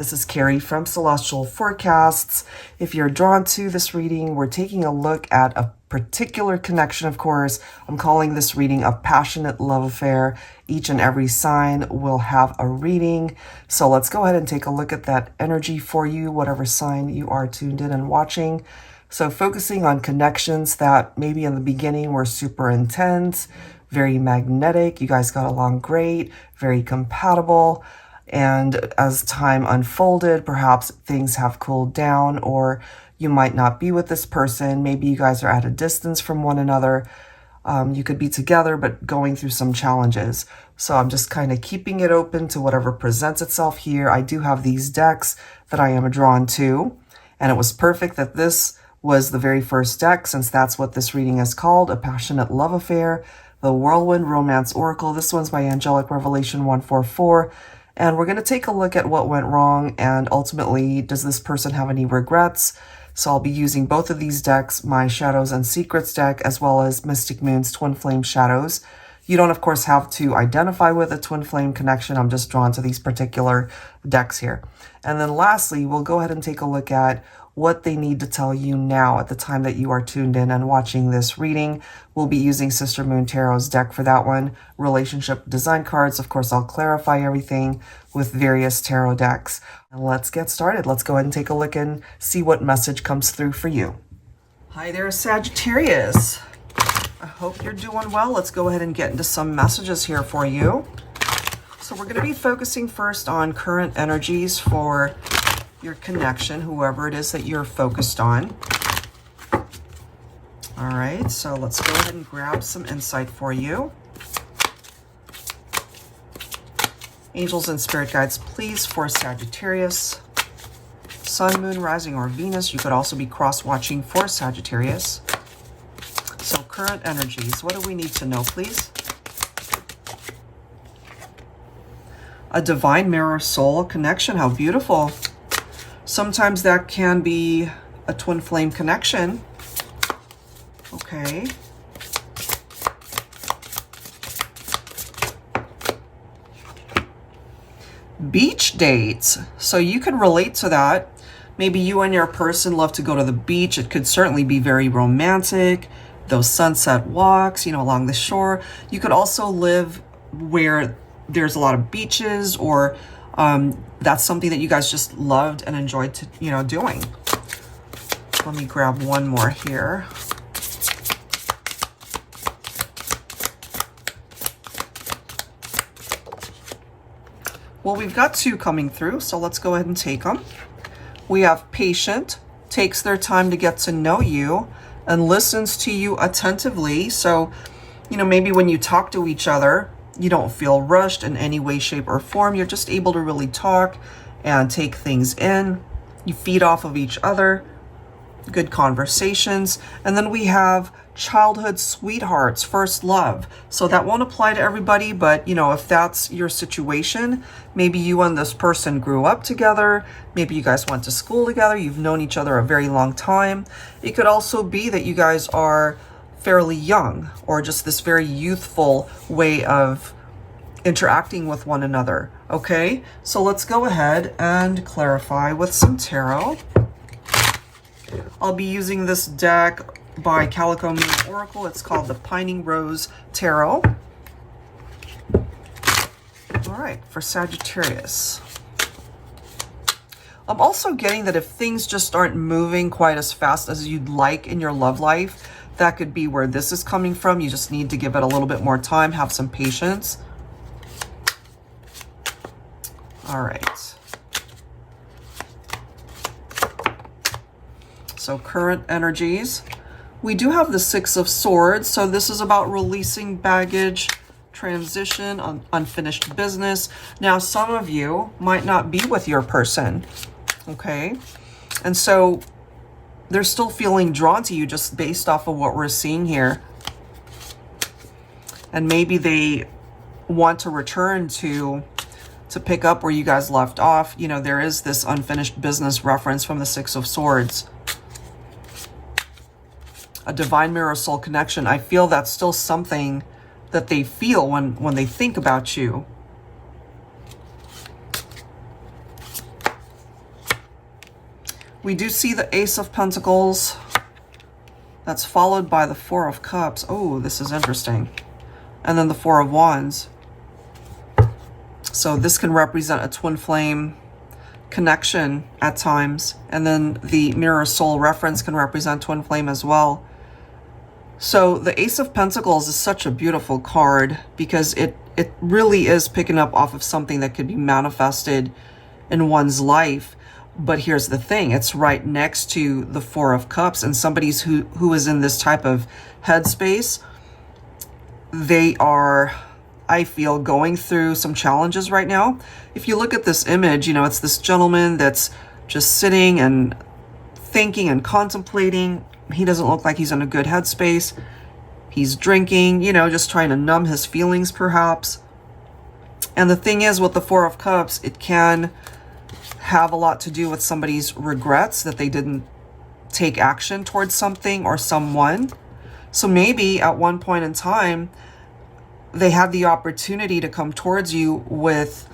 This is Carrie from Celestial Forecasts. If you're drawn to this reading, we're taking a look at a particular connection, of course. I'm calling this reading a passionate love affair. Each and every sign will have a reading. So let's go ahead and take a look at that energy for you, whatever sign you are tuned in and watching. So focusing on connections that maybe in the beginning were super intense, very magnetic. You guys got along great, very compatible. And as time unfolded, perhaps things have cooled down, or you might not be with this person. Maybe you guys are at a distance from one another. You could be together, but going through some challenges. So I'm just kind of keeping it open to whatever presents itself here. I do have these decks that I am drawn to, and it was perfect that this was the very first deck, since that's what this reading is called, A Passionate Love Affair, the Whirlwind Romance Oracle. This one's by Angelic Revelation 144. And we're going to take a look at what went wrong, and ultimately, does this person have any regrets? So I'll be using both of these decks, my Shadows and Secrets deck, as well as Mystic Moon's Twin Flame Shadows. You don't, of course, have to identify with a twin flame connection. I'm just drawn to these particular decks here. And then lastly, we'll go ahead and take a look at what they need to tell you now at the time that you are tuned in and watching this reading. We'll be using Sister Moon Tarot's deck for that one. Relationship design cards. Of course, I'll clarify everything with various tarot decks. And let's get started. Let's go ahead and take a look and see what message comes through for you. Hi there, Sagittarius. I hope you're doing well. Let's go ahead and get into some messages here for you. So we're going to be focusing first on current energies for your connection, whoever it is that you're focused on. All right, so let's go ahead and grab some insight for you. Angels and spirit guides, please, for Sagittarius. Sun, moon, rising, or Venus. You could also be cross-watching for Sagittarius. So current energies, what do we need to know, please? A divine mirror soul connection, how beautiful. Sometimes that can be a twin flame connection. Okay. Beach dates. So you can relate to that. Maybe you and your person love to go to the beach. It could certainly be very romantic. Those sunset walks, you know, along the shore. You could also live where there's a lot of beaches, or that's something that you guys just loved and enjoyed to, you know, doing. Let me grab one more here. Well, we've got two coming through, so let's go ahead and take them. We have patient, takes their time to get to know you and listens to you attentively. So, you know, maybe when you talk to each other, you don't feel rushed in any way, shape, or form. You're just able to really talk and take things in. You feed off of each other. Good conversations. And then we have childhood sweethearts, first love. So that won't apply to everybody, but, you know, if that's your situation, maybe you and this person grew up together. Maybe you guys went to school together. You've known each other a very long time. It could also be that you guys are fairly young, or just this very youthful way of interacting with one another. Okay, so let's go ahead and clarify with some tarot. I'll be using this deck by Calico Moon Oracle. It's called the Pining Rose Tarot. All right, for Sagittarius. I'm also getting that if things just aren't moving quite as fast as you'd like in your love life, that could be where this is coming from. You just need to give it a little bit more time, have some patience. All right. So current energies. We do have the Six of Swords. So this is about releasing baggage, transition, unfinished business. Now, some of you might not be with your person. Okay. And so they're still feeling drawn to you just based off of what we're seeing here. And maybe they want to return to pick up where you guys left off. You know, there is this unfinished business reference from the Six of Swords. A divine mirror soul connection. I feel that's still something that they feel when they think about you. We do see the Ace of Pentacles. That's followed by the Four of Cups. Oh, this is interesting. And then the Four of Wands. So this can represent a twin flame connection at times. And then the Mirror Soul reference can represent twin flame as well. So the Ace of Pentacles is such a beautiful card because it really is picking up off of something that could be manifested in one's life. But here's the thing, it's right next to the Four of Cups, and somebody's who is in this type of headspace, they are, I feel, going through some challenges right now. If you look at this image, you know, it's this gentleman that's just sitting and thinking and contemplating. He doesn't look like he's in a good headspace. He's drinking, you know, just trying to numb his feelings perhaps. And the thing is, with the Four of Cups, it can have a lot to do with somebody's regrets that they didn't take action towards something or someone. So maybe at one point in time, they had the opportunity to come towards you with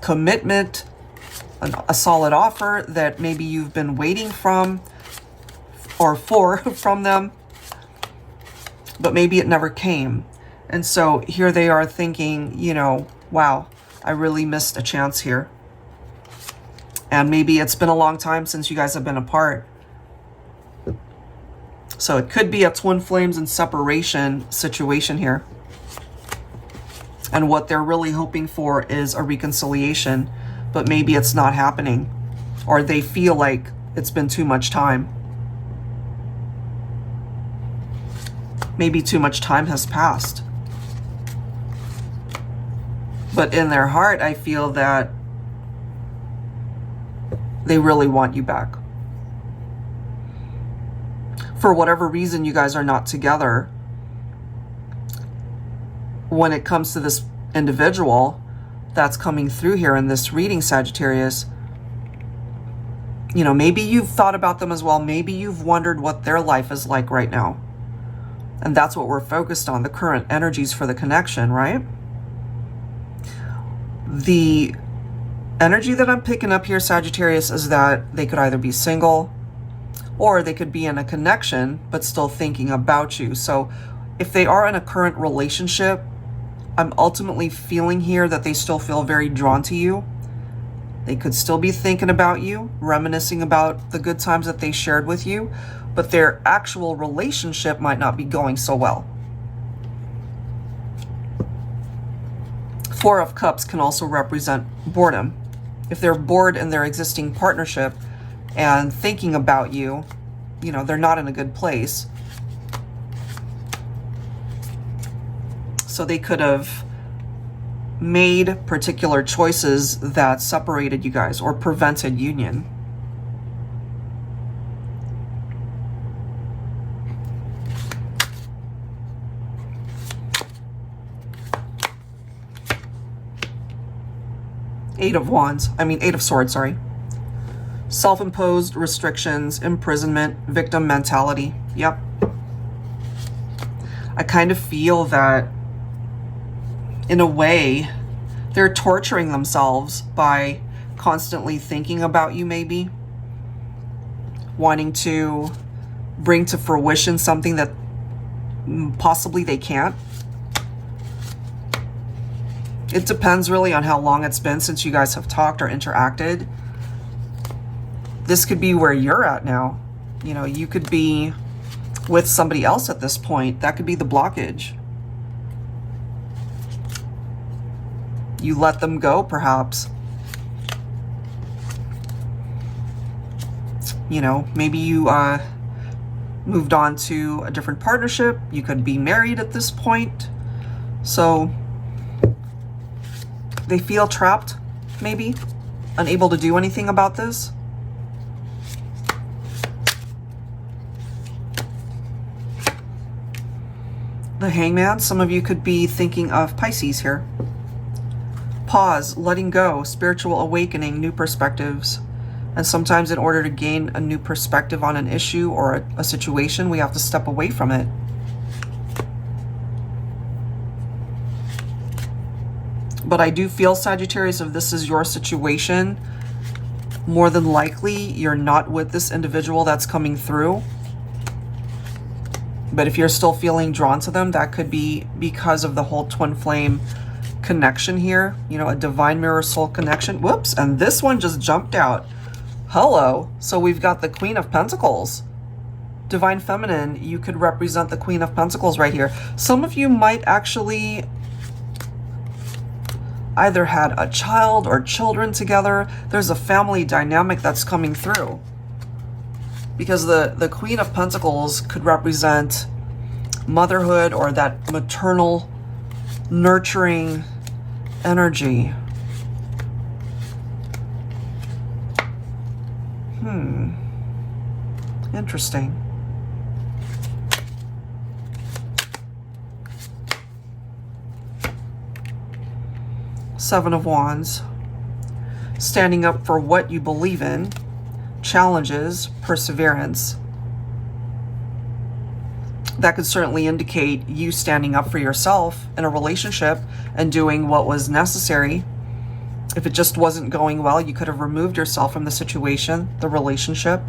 commitment, a solid offer that maybe you've been waiting from or for from them, but maybe it never came. And so here they are thinking, you know, wow, I really missed a chance here. And maybe it's been a long time since you guys have been apart. So it could be a twin flames and separation situation here. And what they're really hoping for is a reconciliation, but maybe it's not happening, or they feel like it's been too much time. Maybe too much time has passed. But in their heart, I feel that they really want you back. For whatever reason you guys are not together, when it comes to this individual that's coming through here in this reading, Sagittarius, you know, maybe you've thought about them as well. Maybe you've wondered what their life is like right now. And that's what we're focused on, the current energies for the connection, right? The energy that I'm picking up here, Sagittarius, is that they could either be single or they could be in a connection but still thinking about you. So if they are in a current relationship, I'm ultimately feeling here that they still feel very drawn to you. They could still be thinking about you, reminiscing about the good times that they shared with you, but their actual relationship might not be going so well. Four of Cups can also represent boredom. If they're bored in their existing partnership and thinking about you, you know, they're not in a good place. So they could have made particular choices that separated you guys or prevented union. Eight of Swords, sorry. Self-imposed restrictions, imprisonment, victim mentality. Yep. I kind of feel that in a way they're torturing themselves by constantly thinking about you, maybe wanting to bring to fruition something that possibly they can't. It depends really on how long it's been since you guys have talked or interacted. This could be where you're at now. You know, you could be with somebody else at this point. That could be the blockage. You let them go, perhaps. You know, maybe you moved on to a different partnership. You could be married at this point. So they feel trapped, maybe, unable to do anything about this. The Hangman, some of you could be thinking of Pisces here. Pause, letting go, spiritual awakening, new perspectives. And sometimes in order to gain a new perspective on an issue or a situation, we have to step away from it. But I do feel, Sagittarius, if this is your situation, More than likely, you're not with this individual that's coming through. But if you're still feeling drawn to them, that could be because of the whole twin flame connection here. You know, a divine mirror soul connection. Whoops, and this one just jumped out. Hello. So we've got the Queen of Pentacles. Divine Feminine, you could represent the Queen of Pentacles right here. Some of you might actually either had a child or children together. There's a family dynamic that's coming through. Because the Queen of Pentacles could represent motherhood or that maternal, nurturing energy. Interesting. Seven of Wands. Standing up for what you believe in. Challenges, perseverance. That could certainly indicate you standing up for yourself in a relationship and doing what was necessary. If it just wasn't going well, you could have removed yourself from the situation, the relationship.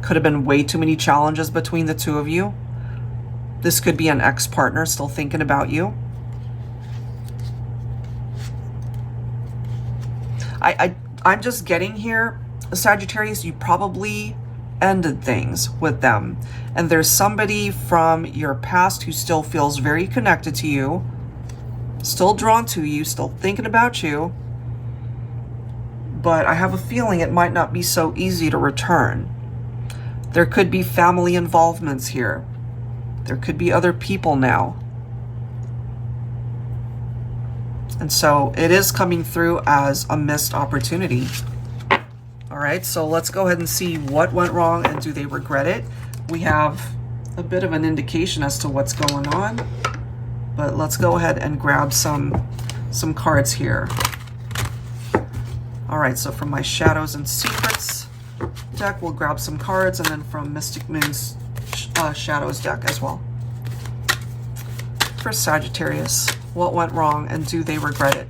Could have been way too many challenges between the two of you. This could be an ex-partner still thinking about you. I'm just getting here, Sagittarius, you probably ended things with them. And there's somebody from your past who still feels very connected to you, still drawn to you, still thinking about you. But I have a feeling it might not be so easy to return. There could be family involvements here. There could be other people now. And so it is coming through as a missed opportunity. All right, so let's go ahead and see what went wrong and do they regret it. We have a bit of an indication as to what's going on, but let's go ahead and grab some cards here. All right, so from my Shadows and Secrets deck, we'll grab some cards, and then from Mystic Moon's Shadows deck as well. For Sagittarius, what went wrong and do they regret it?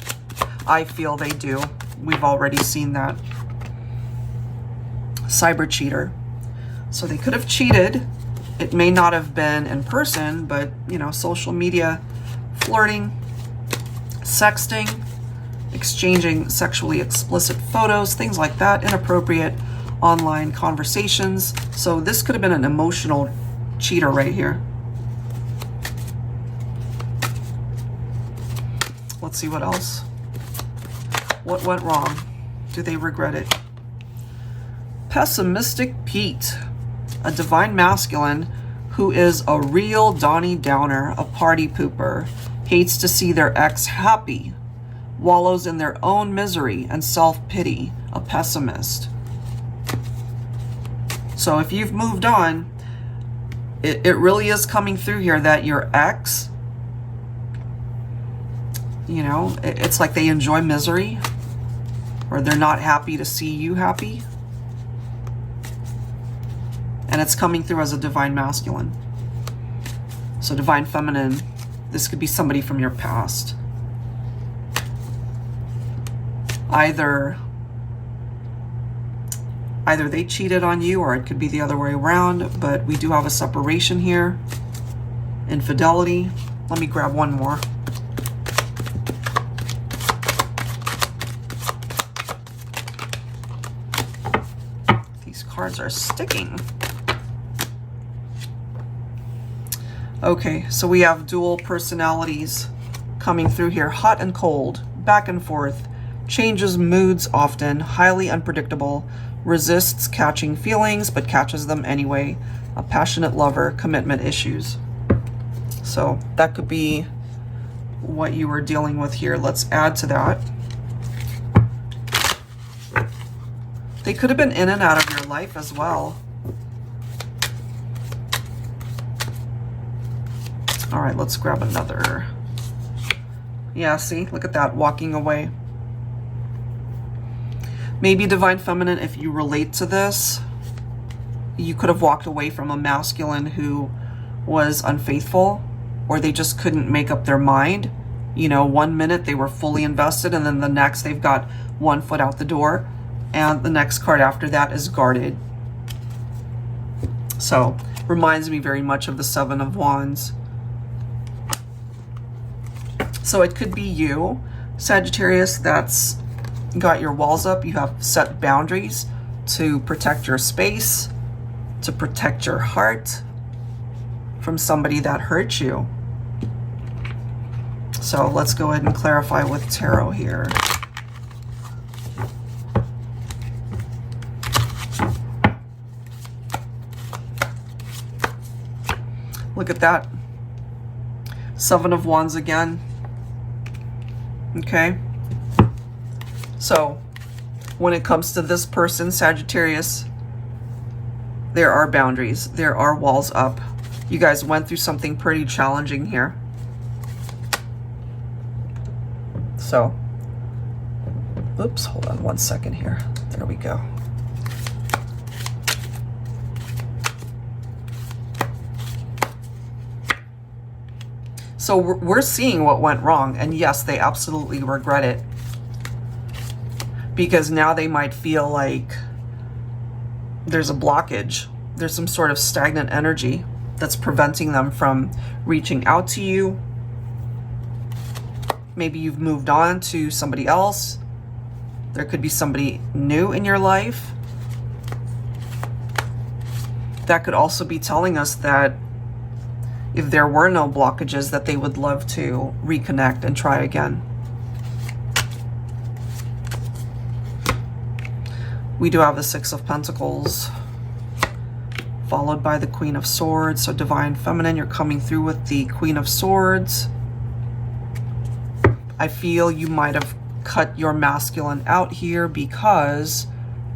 I feel they do. We've already seen that. Cyber cheater. So they could have cheated. It may not have been in person, but you know, social media, flirting, sexting, exchanging sexually explicit photos, things like that, inappropriate online conversations. So this could have been an emotional cheater right here. Let's see what else. What went wrong? Do they regret it? Pessimistic Pete, a divine masculine who is a real Donnie Downer, a party pooper, hates to see their ex happy, wallows in their own misery and self-pity, a pessimist. So if you've moved on, it really is coming through here that your ex, you know, it's like they enjoy misery, or they're not happy to see you happy. And it's coming through as a divine masculine. So divine feminine, this could be somebody from your past. Either they cheated on you, or it could be the other way around, but we do have a separation here. Infidelity. Let me grab one more. These cards are sticking. Okay, so we have dual personalities coming through here. Hot and cold, back and forth, changes moods often, highly unpredictable, resists catching feelings but catches them anyway, a passionate lover, commitment issues. So that could be what you were dealing with here. Let's add to that. They could have been in and out of your life as well. All right, let's grab another. Yeah, see, look at that, walking away. Maybe divine feminine, if you relate to this, you could have walked away from a masculine who was unfaithful, or they just couldn't make up their mind. You know, one minute they were fully invested, and then the next they've got one foot out the door. And the next card after that is guarded. So, reminds me very much of the Seven of Wands. So it could be you, Sagittarius, that's got your walls up. You have set boundaries to protect your space, to protect your heart from somebody that hurt you. So let's go ahead and clarify with tarot here. Look at that. Seven of Wands again. Okay. So when it comes to this person, Sagittarius, there are boundaries. There are walls up. You guys went through something pretty challenging here. So, oops, hold on one second here. There we go. So we're seeing what went wrong, and yes, they absolutely regret it. Because now they might feel like there's a blockage. There's some sort of stagnant energy that's preventing them from reaching out to you. Maybe you've moved on to somebody else. There could be somebody new in your life. That could also be telling us that if there were no blockages, that they would love to reconnect and try again. We do have the Six of Pentacles, followed by the Queen of Swords. So Divine Feminine, you're coming through with the Queen of Swords. I feel you might have cut your masculine out here because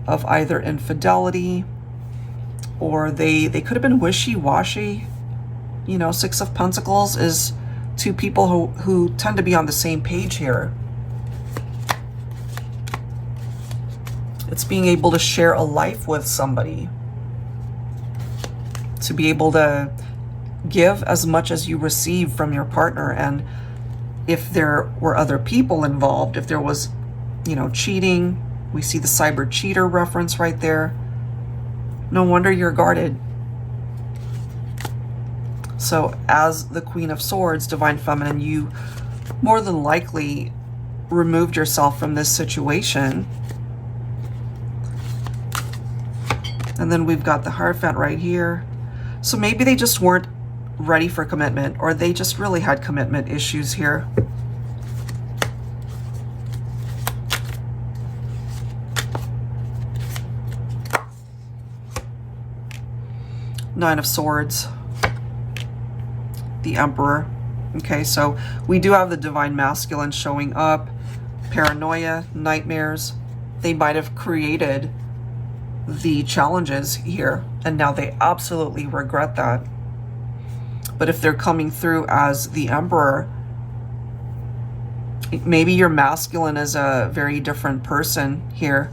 of either infidelity, or they could have been wishy-washy. You know, Six of Pentacles is two people who tend to be on the same page here. It's being able to share a life with somebody. To be able to give as much as you receive from your partner. And if there were other people involved, if there was, you know, cheating, we see the cyber cheater reference right there. No wonder you're guarded. So as the Queen of Swords, Divine Feminine, you more than likely removed yourself from this situation. And then we've got the Hierophant right here. So maybe they just weren't ready for commitment, or they just really had commitment issues here. Nine of Swords. The Emperor. Okay, so we do have the Divine Masculine showing up. Paranoia, nightmares. They might have created the challenges here, and now they absolutely regret that. But if they're coming through as the Emperor, maybe your masculine is a very different person here.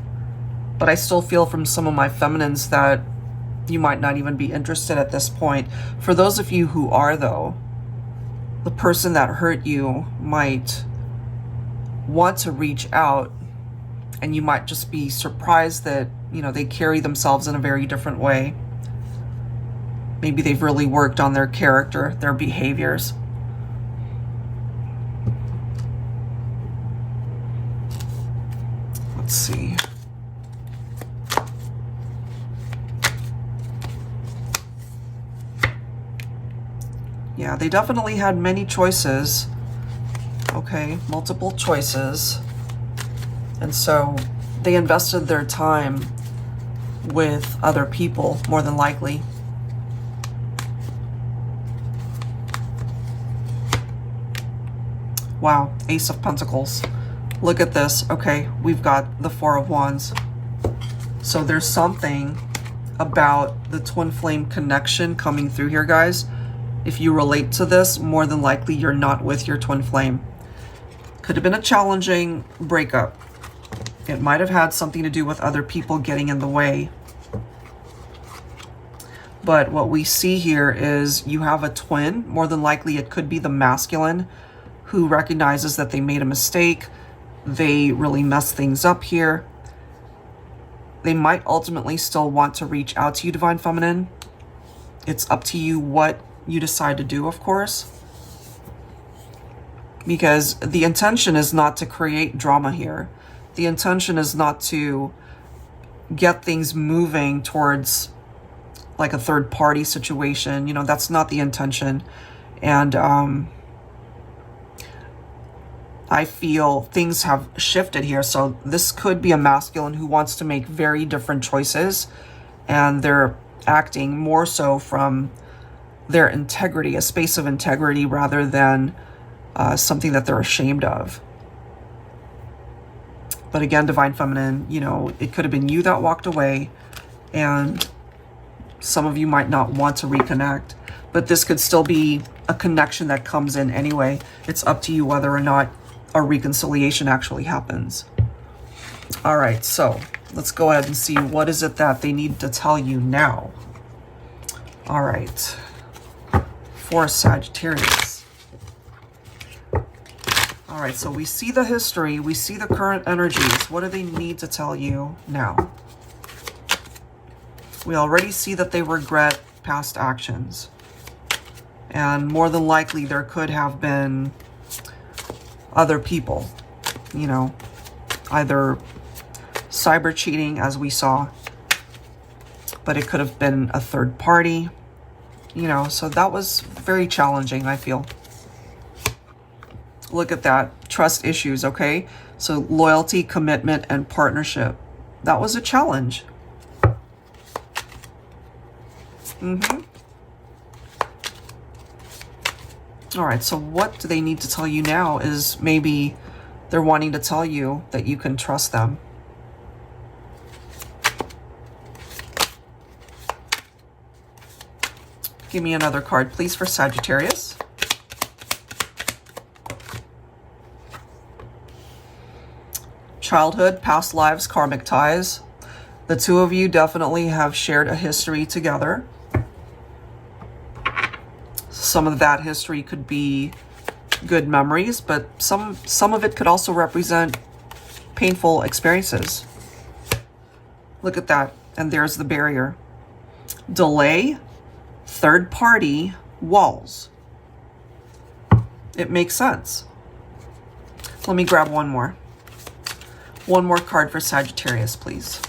But I still feel from some of my feminines that you might not even be interested at this point. For those of you who are, though, the person that hurt you might want to reach out, and you might just be surprised that, you know, they carry themselves in a very different way. Maybe they've really worked on their character, their behaviors. Let's see. Yeah, they definitely had many choices. Okay, multiple choices. And so they invested their time with other people, more than likely. Wow, Ace of Pentacles. Look at this. Okay, we've got the Four of Wands. So there's something about the twin flame connection coming through here, guys. If you relate to this, more than likely you're not with your twin flame. Could have been a challenging breakup. It might have had something to do with other people getting in the way. But what we see here is you have a twin. More than likely it could be the masculine who recognizes that they made a mistake. They really messed things up here. They might ultimately still want to reach out to you, Divine Feminine. It's up to you what you decide to do, of course. Because the intention is not to create drama here. The intention is not to get things moving towards like a third party situation. You know, that's not the intention. And I feel things have shifted here. So this could be a masculine who wants to make very different choices, and they're acting more so from their integrity, a space of integrity, rather than something that they're ashamed of. But again, Divine Feminine, you know, it could have been you that walked away, and some of you might not want to reconnect, but this could still be a connection that comes in anyway. It's up to you whether or not a reconciliation actually happens. All right, so let's go ahead and see what is it that they need to tell you now. All right, for Sagittarius. All right, so we see the history, we see the current energies. What do they need to tell you now? We already see that they regret past actions. And more than likely, there could have been other people, you know, either cyber cheating, as we saw, but it could have been a third party, you know, so that was very challenging, I feel. Look at that. Trust issues, okay? So loyalty, commitment, and partnership. That was a challenge. All right, so what do they need to tell you now is maybe they're wanting to tell you that you can trust them. Give me another card, please, for Sagittarius. Childhood, past lives, karmic ties. The two of you definitely have shared a history together. Some of that history could be good memories, but some of it could also represent painful experiences. Look at that. And there's the barrier. Delay, third party, walls. It makes sense. Let me grab one more. One more card for Sagittarius, please.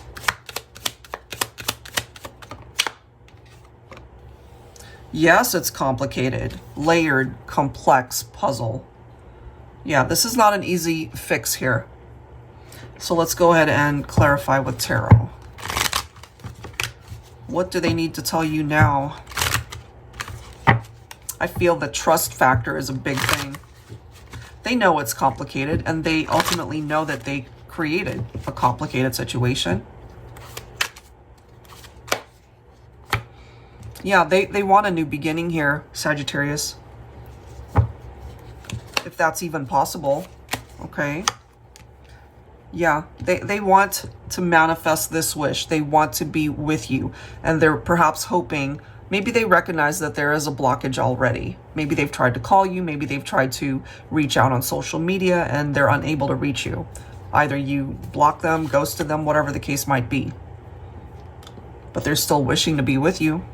Yes, it's complicated, layered, complex puzzle. Yeah, this is not an easy fix here. So let's go ahead and clarify with tarot. What do they need to tell you now? I feel the trust factor is a big thing. They know it's complicated, and they ultimately know that they created a complicated situation. Yeah, they want a new beginning here, Sagittarius. If that's even possible. Okay. Yeah, they want to manifest this wish. They want to be with you. And they're perhaps hoping, maybe they recognize that there is a blockage already. Maybe they've tried to call you. Maybe they've tried to reach out on social media and they're unable to reach you. Either you block them, ghosted them, whatever the case might be. But they're still wishing to be with you.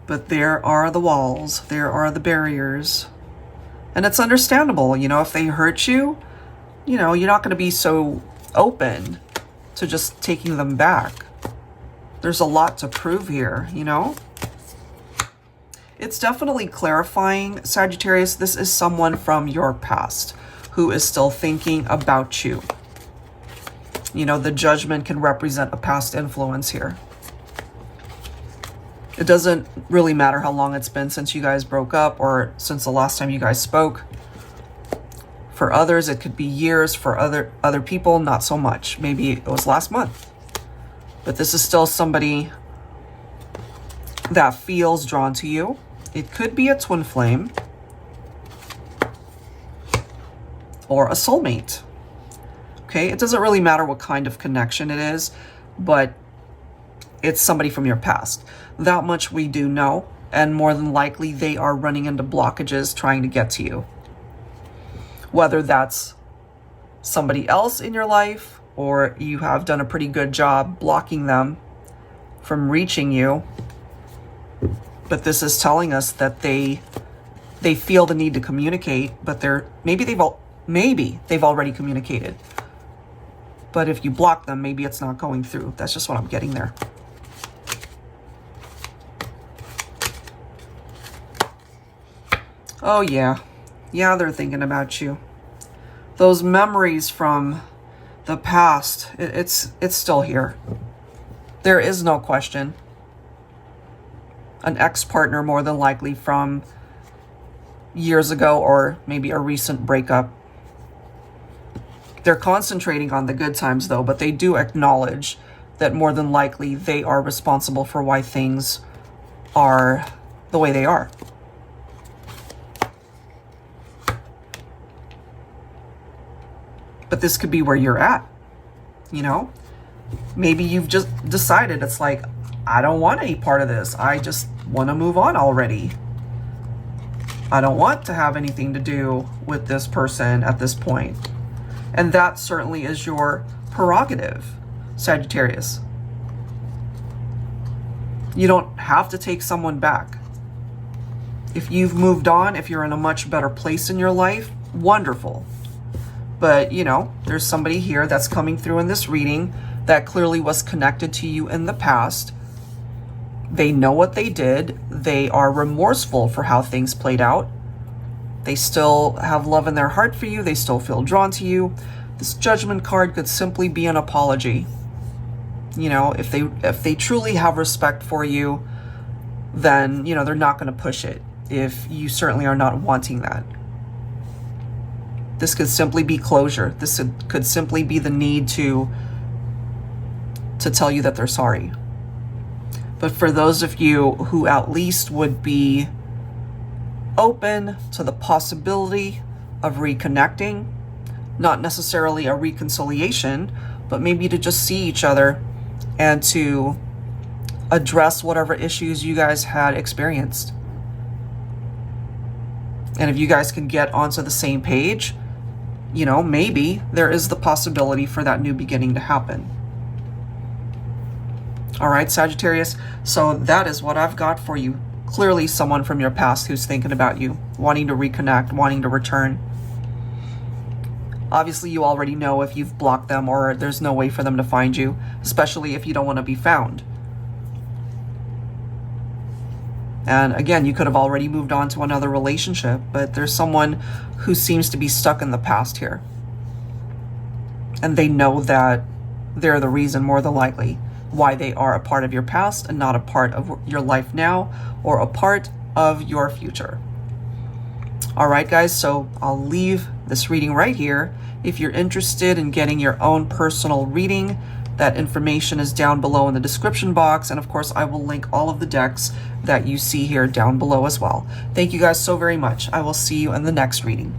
But there are the walls, there are the barriers. And it's understandable, you know, if they hurt you, you know, you're not going to be so open to just taking them back. There's a lot to prove here, you know. It's definitely clarifying, Sagittarius. This is someone from your past who is still thinking about you. You know, the Judgment can represent a past influence here. It doesn't really matter how long it's been since you guys broke up or since the last time you guys spoke. For others, it could be years. For other people, not so much. Maybe it was last month. But this is still somebody that feels drawn to you. It could be a twin flame or a soulmate. Okay, it doesn't really matter what kind of connection it is, but it's somebody from your past. That much we do know, and more than likely they are running into blockages trying to get to you. Whether that's somebody else in your life, or you have done a pretty good job blocking them from reaching you. But this is telling us that they feel the need to communicate, but maybe they've already communicated. But if you block them, maybe it's not going through. That's just what I'm getting there. Oh yeah. Yeah, they're thinking about you. Those memories from the past, it's still here. There is no question. An ex-partner, more than likely, from years ago, or maybe a recent breakup. They're concentrating on the good times though, but they do acknowledge that more than likely they are responsible for why things are the way they are. But this could be where you're at, you know? Maybe you've just decided, it's like, I don't want any part of this. I just want to move on already. I don't want to have anything to do with this person at this point. And that certainly is your prerogative, Sagittarius. You don't have to take someone back. If you've moved on, if you're in a much better place in your life, wonderful. But, you know, there's somebody here that's coming through in this reading that clearly was connected to you in the past. They know what they did. They are remorseful for how things played out. They still have love in their heart for you. They still feel drawn to you. This Judgment card could simply be an apology. You know, if they truly have respect for you, then, you know, they're not going to push it if you certainly are not wanting that. This could simply be closure. This could simply be the need to tell you that they're sorry. But for those of you who at least would be open to the possibility of reconnecting, not necessarily a reconciliation, but maybe to just see each other and to address whatever issues you guys had experienced. And if you guys can get onto the same page, you know, maybe there is the possibility for that new beginning to happen. All right, Sagittarius. So that is what I've got for you. Clearly someone from your past who's thinking about you, wanting to reconnect, wanting to return. Obviously, you already know if you've blocked them or there's no way for them to find you, especially if you don't want to be found. And again, you could have already moved on to another relationship, but there's someone who seems to be stuck in the past here. And they know that they're the reason, more than likely, why they are a part of your past and not a part of your life now or a part of your future. All right, guys, so I'll leave this reading right here. If you're interested in getting your own personal reading, that information is down below in the description box. And of course, I will link all of the decks that you see here down below as well. Thank you guys so very much. I will see you in the next reading.